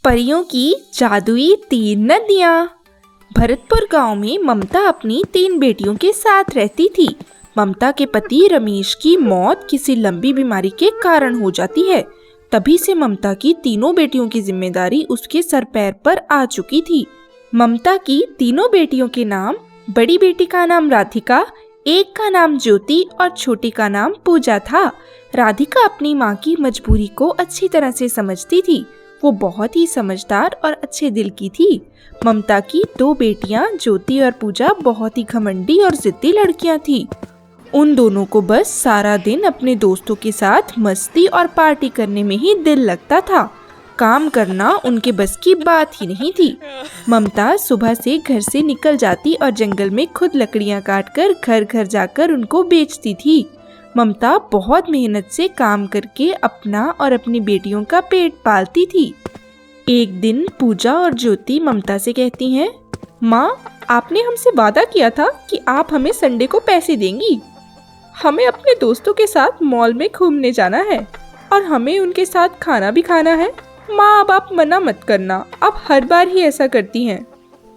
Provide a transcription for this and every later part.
परियों की जादुई 3 नदियाँ। भरतपुर गांव में ममता अपनी 3 बेटियों के साथ रहती थी। ममता के पति रमेश की मौत किसी लंबी बीमारी के कारण हो जाती है। तभी से ममता की तीनों बेटियों की जिम्मेदारी उसके सर पैर पर आ चुकी थी। ममता की तीनों बेटियों के नाम, बड़ी बेटी का नाम राधिका, एक का नाम ज्योति और छोटी का नाम पूजा था। राधिका अपनी माँ की मजबूरी को अच्छी तरह से समझती थी। वो बहुत ही समझदार और अच्छे दिल की थी। ममता की 2 बेटियां ज्योति और पूजा बहुत ही घमंडी और जिद्दी लड़कियां थीं। उन दोनों को बस सारा दिन अपने दोस्तों के साथ मस्ती और पार्टी करने में ही दिल लगता था। काम करना उनके बस की बात ही नहीं थी। ममता सुबह से घर से निकल जाती और जंगल में खुद लकड़ियां काटकर घर घर जाकर उनको बेचती थी। ममता बहुत मेहनत से काम करके अपना और अपनी बेटियों का पेट पालती थी। एक दिन पूजा और ज्योति ममता से कहती हैं, माँ, आपने हमसे वादा किया था कि आप हमें संडे को पैसे देंगी। हमें अपने दोस्तों के साथ मॉल में घूमने जाना है और हमें उनके साथ खाना भी खाना है। माँ, अब आप मना मत करना, आप हर बार ही ऐसा करती हैं।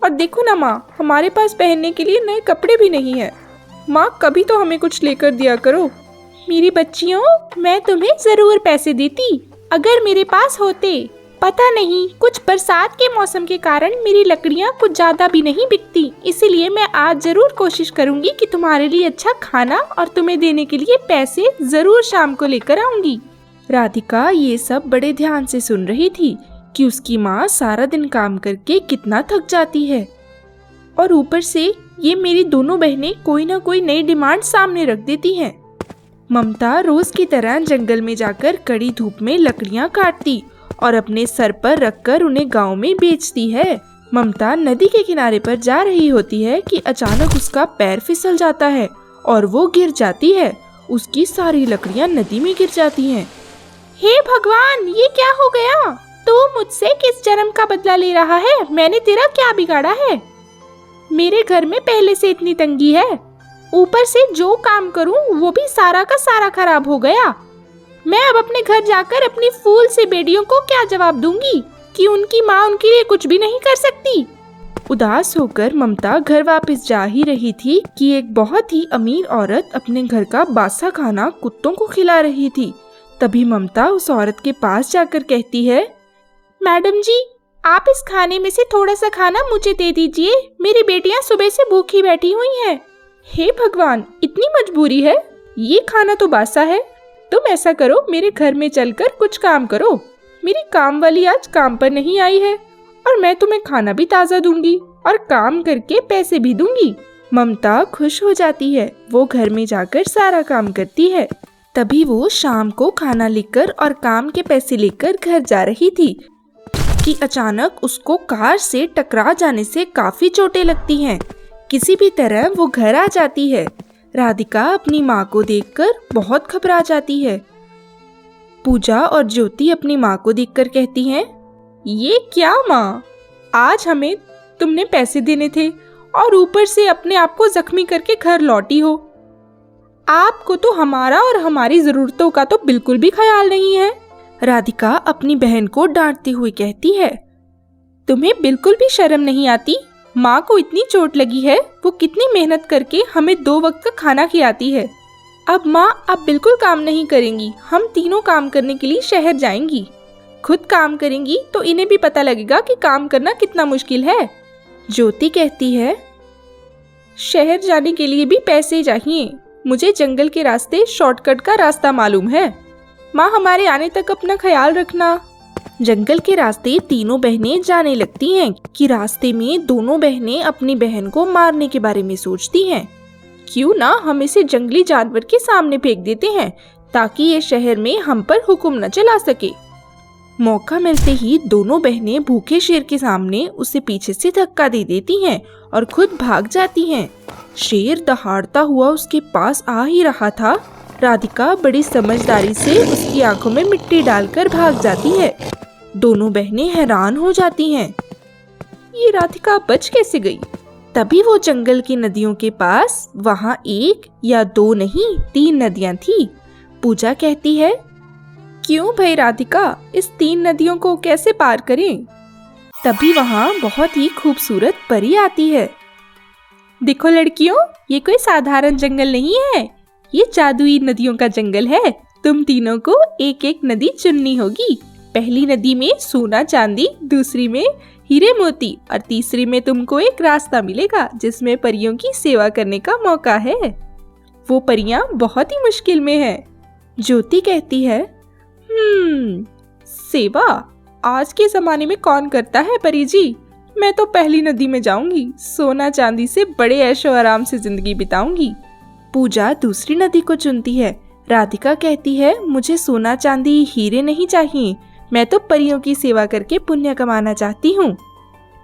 और देखो ना माँ, हमारे पास पहनने के लिए नए कपड़े भी नहीं हैं। माँ, कभी तो हमें कुछ लेकर दिया करो। मेरी बच्चियों, मैं तुम्हें जरूर पैसे देती अगर मेरे पास होते। पता नहीं, कुछ बरसात के मौसम के कारण मेरी लकड़ियाँ कुछ ज्यादा भी नहीं बिकती, इसीलिए मैं आज जरूर कोशिश करूँगी कि तुम्हारे लिए अच्छा खाना और तुम्हें देने के लिए पैसे जरूर शाम को लेकर आऊंगी। राधिका ये सब बड़े ध्यान से सुन रही थी कि उसकी माँ सारा दिन काम करके कितना थक जाती है और ऊपर से ये मेरी दोनों बहनें कोई ना कोई नई डिमांड सामने रख देती हैं। ममता रोज की तरह जंगल में जाकर कड़ी धूप में लकड़ियाँ काटती और अपने सर पर रखकर उन्हें गांव में बेचती है। ममता नदी के किनारे पर जा रही होती है कि अचानक उसका पैर फिसल जाता है और वो गिर जाती है। उसकी सारी लकड़ियाँ नदी में गिर जाती हैं। हे भगवान, ये क्या हो गया? तू मुझसे किस जन्म का बदला ले रहा है? मैंने तेरा क्या बिगाड़ा है? मेरे घर में पहले से इतनी तंगी है, ऊपर से जो काम करूं वो भी सारा का सारा खराब हो गया। मैं अब अपने घर जाकर अपनी फूल सी बेटियों को क्या जवाब दूंगी कि उनकी माँ उनके लिए कुछ भी नहीं कर सकती। उदास होकर ममता घर वापस जा ही रही थी कि एक बहुत ही अमीर औरत अपने घर का बासा खाना कुत्तों को खिला रही थी। तभी ममता उस औरत के पास जाकर कहती है, मैडम जी, आप इस खाने में से थोड़ा सा खाना मुझे दे दीजिए। मेरी बेटियां सुबह से भूखी बैठी हुई हैं। हे भगवान, इतनी मजबूरी है? ये खाना तो बासा है। तुम ऐसा करो, मेरे घर में चलकर कुछ काम करो। मेरी काम वाली आज काम पर नहीं आई है और मैं तुम्हें खाना भी ताज़ा दूंगी और काम करके पैसे भी दूंगी। ममता खुश हो जाती है। वो घर में जाकर सारा काम करती है। तभी वो शाम को खाना लेकर और काम के पैसे लेकर घर जा रही थी कि अचानक उसको कार से टकरा जाने से काफी चोटें लगती हैं। किसी भी तरह वो घर आ जाती है। राधिका अपनी माँ को देखकर बहुत घबरा जाती है। पूजा और ज्योति अपनी माँ को देखकर कहती हैं, ये क्या माँ, आज हमें तुमने पैसे देने थे और ऊपर से अपने आप को जख्मी करके घर लौटी हो। आपको तो हमारा और हमारी जरूरतों का तो बिल्कुल भी ख्याल नहीं है। राधिका अपनी बहन को डांटते हुए कहती है, तुम्हें बिल्कुल भी शर्म नहीं आती? माँ को इतनी चोट लगी है, वो कितनी मेहनत करके हमें 2 वक्त का खाना खिलाती है। अब माँ अब बिल्कुल काम नहीं करेंगी। हम तीनों काम करने के लिए शहर जाएंगी। खुद काम करेंगी तो इन्हें भी पता लगेगा कि काम करना कितना मुश्किल है। ज्योति कहती है, शहर जाने के लिए भी पैसे चाहिए। मुझे जंगल के रास्ते शॉर्टकट का रास्ता मालूम है। माँ, हमारे आने तक अपना ख्याल रखना। जंगल के रास्ते तीनों बहनें जाने लगती हैं कि रास्ते में दोनों बहनें अपनी बहन को मारने के बारे में सोचती हैं। क्यों ना हम इसे जंगली जानवर के सामने फेंक देते हैं ताकि ये शहर में हम पर हुक्म न चला सके। मौका मिलते ही दोनों बहनें भूखे शेर के सामने उसे पीछे से धक्का दे देती हैं और खुद भाग जाती हैं। शेर दहाड़ता हुआ उसके पास आ ही रहा था। राधिका बड़ी समझदारी से उसकी आंखों में मिट्टी डालकर भाग जाती है। दोनों बहनें हैरान हो जाती हैं, ये राधिका बच कैसे गई? तभी वो जंगल की नदियों के पास, वहाँ 1 या 2 नहीं 3 नदियाँ थी। पूजा कहती है, क्यों भाई राधिका, इस 3 नदियों को कैसे पार करें? तभी वहाँ बहुत ही खूबसूरत परी आती है। देखो लड़कियों, ये कोई साधारण जंगल नहीं है, ये जादुई नदियों का जंगल है। तुम तीनों को एक एक नदी चुननी होगी। पहली नदी में सोना चांदी, दूसरी में हीरे मोती और तीसरी में तुमको एक रास्ता मिलेगा जिसमें परियों की सेवा करने का मौका है। वो परियां बहुत ही मुश्किल में है। ज्योति कहती है, सेवा आज के जमाने में कौन करता है परी जी? मैं तो पहली नदी में जाऊंगी, सोना चांदी से बड़े ऐशो आराम से जिंदगी बिताऊंगी। पूजा दूसरी नदी को चुनती है। राधिका कहती है, मुझे सोना चांदी हीरे नहीं चाहिए, मैं तो परियों की सेवा करके पुण्य कमाना चाहती हूँ।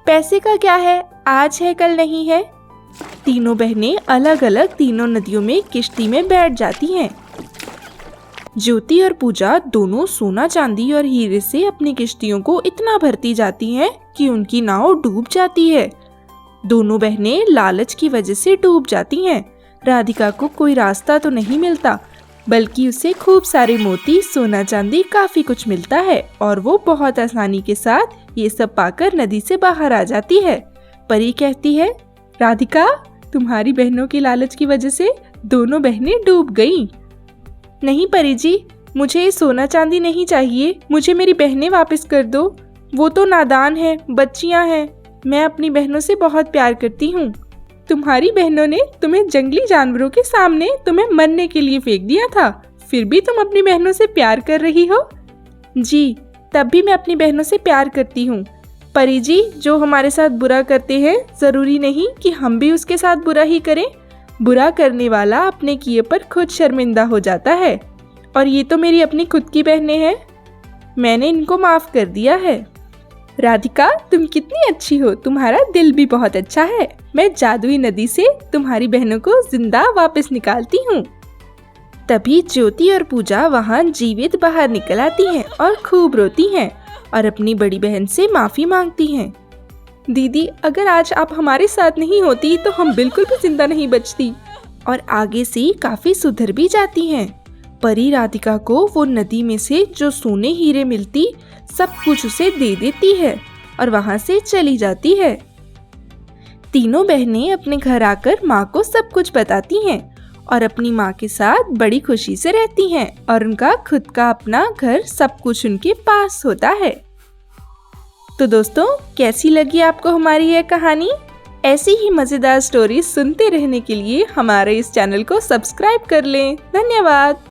पैसे का क्या है, आज है कल नहीं है। तीनों बहनें अलग अलग तीनों नदियों में किश्ती में बैठ जाती हैं। ज्योति और पूजा दोनों सोना चांदी और हीरे से अपनी किश्तियों को इतना भरती जाती हैं कि उनकी नाव डूब जाती है। दोनों बहनें लालच की वजह से डूब जाती हैं। राधिका को कोई रास्ता तो नहीं मिलता, बल्कि उसे खूब सारे मोती, सोना चांदी, काफी कुछ मिलता है और वो बहुत आसानी के साथ ये सब पाकर नदी से बाहर आ जाती है। परी कहती है, राधिका, तुम्हारी बहनों के लालच की वजह से दोनों बहनें डूब गईं। नहीं परी जी, मुझे ये सोना चांदी नहीं चाहिए, मुझे मेरी बहनें वापस कर दो। वो तो नादान है, बच्चियां हैं, मैं अपनी बहनों से बहुत प्यार करती हूँ। तुम्हारी बहनों ने तुम्हें जंगली जानवरों के सामने तुम्हें मरने के लिए फेंक दिया था, फिर भी तुम अपनी बहनों से प्यार कर रही हो? जी, तब भी मैं अपनी बहनों से प्यार करती हूँ। परी जी, जो हमारे साथ बुरा करते हैं, जरूरी नहीं कि हम भी उसके साथ बुरा ही करें। बुरा करने वाला अपने किए पर खुद शर्मिंदा हो जाता है, और ये तो मेरी अपनी खुद की बहनें हैं, मैंने इनको माफ कर दिया है। राधिका, तुम कितनी अच्छी हो, तुम्हारा दिल भी बहुत अच्छा है। मैं जादुई नदी से तुम्हारी बहनों को जिंदा वापस निकालती हूँ। तभी ज्योति और पूजा वहाँ जीवित बाहर निकल आती हैं और खूब रोती हैं और अपनी बड़ी बहन से माफी मांगती हैं। दीदी, अगर आज आप हमारे साथ नहीं होती तो हम बिल्कुल भी जिंदा नहीं बचती। और आगे से काफी सुधर भी जाती हैं। परी राधिका को वो नदी में से जो सोने हीरे मिलती, सब कुछ उसे दे देती है और वहाँ से चली जाती है। तीनों बहनें अपने घर आकर माँ को सब कुछ बताती हैं और अपनी माँ के साथ बड़ी खुशी से रहती हैं और उनका खुद का अपना घर, सब कुछ उनके पास होता है। तो दोस्तों, कैसी लगी आपको हमारी यह कहानी? ऐसी ही मजेदार स्टोरी सुनते रहने के लिए हमारे इस चैनल को सब्सक्राइब कर लें। धन्यवाद।